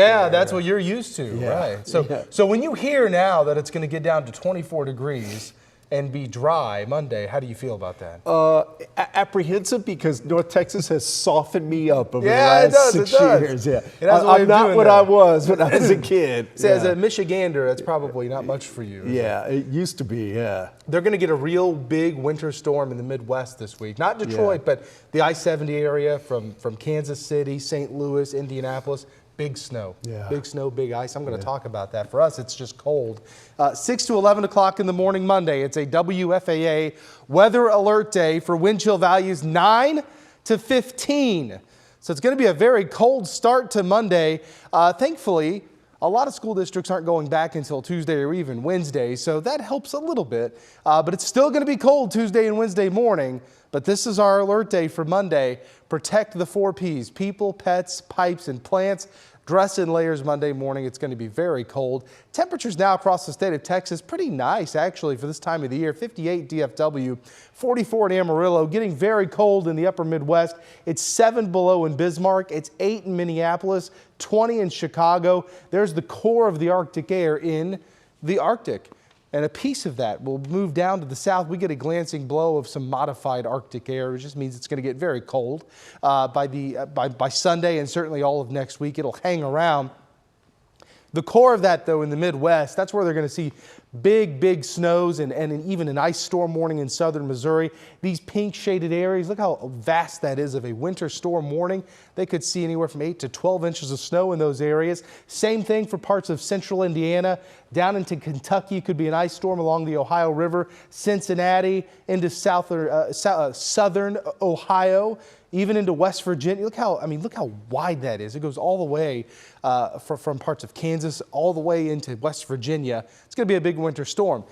Yeah, that's what you're used to, Yeah. right? So when you hear now that it's going to get down to 24 degrees and be dry Monday, how do you feel about that? Apprehensive, because North Texas has softened me up over the Yeah, it last does, 6 it does. years. Yeah, It has a way I'm of not doing what that. I was when I was a kid. See, as a Michigander, that's probably not much for you. Is Yeah, it used to be. Yeah. They're going to get a real big winter storm in the Midwest this week. Not Detroit, but the I-70 area from Kansas City, St. Louis, Indianapolis. Big snow. Yeah. Big snow, big ice. I'm going to talk about that. For us, it's just cold. 6 to 11 o'clock in the morning Monday. It's a WFAA weather alert day for wind chill values 9 to 15. So it's going to be a very cold start to Monday. Thankfully, a lot of school districts aren't going back until Tuesday or even Wednesday, so that helps a little bit. But it's still going to be cold Tuesday and Wednesday morning. But this is our alert day for Monday. Protect the 4 Ps: people, pets, pipes, and plants. Dress in layers Monday morning. It's going to be very cold. Temperatures now across the state of Texas, pretty nice actually for this time of the year. 58 DFW, 44 in Amarillo, getting very cold in the upper Midwest. It's 7 below in Bismarck. It's 8 in Minneapolis, 20 in Chicago. There's the core of the Arctic air in the Arctic. And a piece of that will move down to the south. We get a glancing blow of some modified Arctic air. It just means it's going to get very cold by Sunday, and certainly all of next week. It'll hang around. The core of that, though, in the Midwest, that's where they're going to see big snows and even an ice storm warning in southern Missouri. These pink shaded areas, look how vast that is of a winter storm warning. They could see anywhere from 8 to 12 inches of snow in those areas. Same thing for parts of central Indiana. Down into Kentucky could be an ice storm along the Ohio River. Cincinnati into southern Ohio, even into West Virginia. Look how wide that is. It goes all the way from parts of Kansas all the way into West Virginia. It's going to be a big winter storm.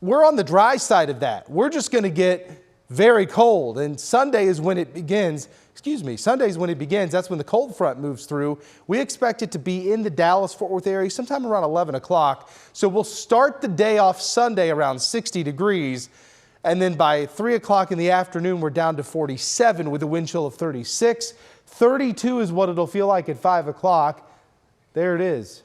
We're on the dry side of that. We're just going to get very cold, and Sunday is when it begins. Sunday is when it begins. That's when the cold front moves through. We expect it to be in the Dallas-Fort Worth area sometime around 11 o'clock. So we'll start the day off Sunday around 60 degrees. And then by 3 o'clock in the afternoon, we're down to 47 with a wind chill of 36. 32 is what it'll feel like at 5 o'clock. There it is.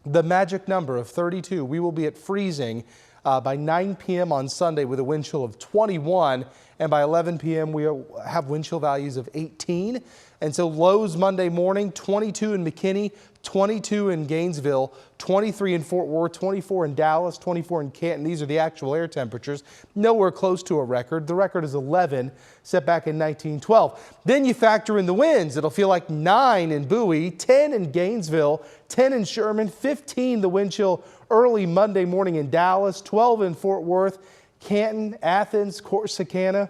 The magic number of 32. We will be at freezing by 9 p.m. on Sunday with a wind chill of 21. And by 11 p.m. we have wind chill values of 18. And so lows Monday morning, 22 in McKinney, 22 in Gainesville, 23 in Fort Worth, 24 in Dallas, 24 in Canton. These are the actual air temperatures. Nowhere close to a record. The record is 11, set back in 1912. Then you factor in the winds. It'll feel like 9 in Bowie, 10 in Gainesville, 10 in Sherman, 15 the wind chill early Monday morning in Dallas, 12 in Fort Worth, Canton, Athens, Corsicana,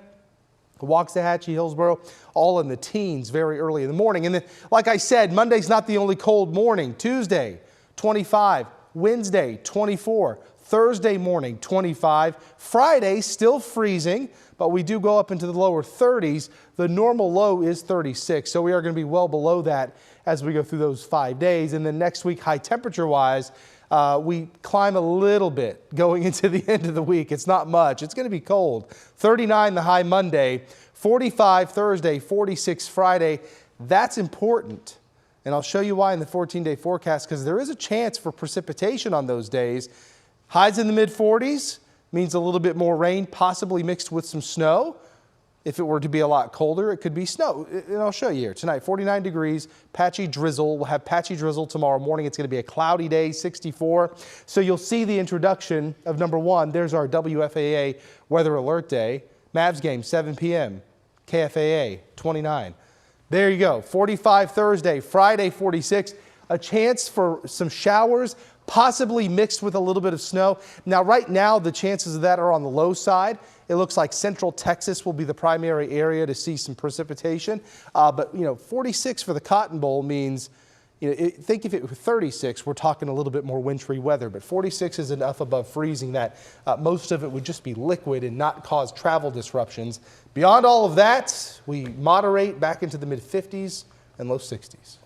Waxahachie, Hillsboro, all in the teens very early in the morning. And then, like I said, Monday's not the only cold morning. Tuesday, 25. Wednesday, 24. Thursday morning, 25. Friday, still freezing, but we do go up into the lower 30s. The normal low is 36, so we are going to be well below that as we go through those 5 days. And then next week, high temperature-wise, we climb a little bit going into the end of the week. It's not much. It's going to be cold. 39 the high Monday, 45 Thursday, 46 Friday. That's important. And I'll show you why in the 14-day forecast, because there is a chance for precipitation on those days. Highs in the mid-40s means a little bit more rain, possibly mixed with some snow. If it were to be a lot colder, it could be snow. And I'll show you here. Tonight, 49 degrees, patchy drizzle. We'll have patchy drizzle tomorrow morning. It's going to be a cloudy day, 64. So you'll see the introduction of number 1. There's our WFAA weather alert day. Mavs game, 7 p.m. KFAA, 29. There you go. 45 Thursday, Friday, 46. A chance for some showers, possibly mixed with a little bit of snow. Now, right now, the chances of that are on the low side. It looks like central Texas will be the primary area to see some precipitation. But 46 for the Cotton Bowl means, think if it were 36, we're talking a little bit more wintry weather. But 46 is enough above freezing that most of it would just be liquid and not cause travel disruptions. Beyond all of that, we moderate back into the mid-50s and low 60s.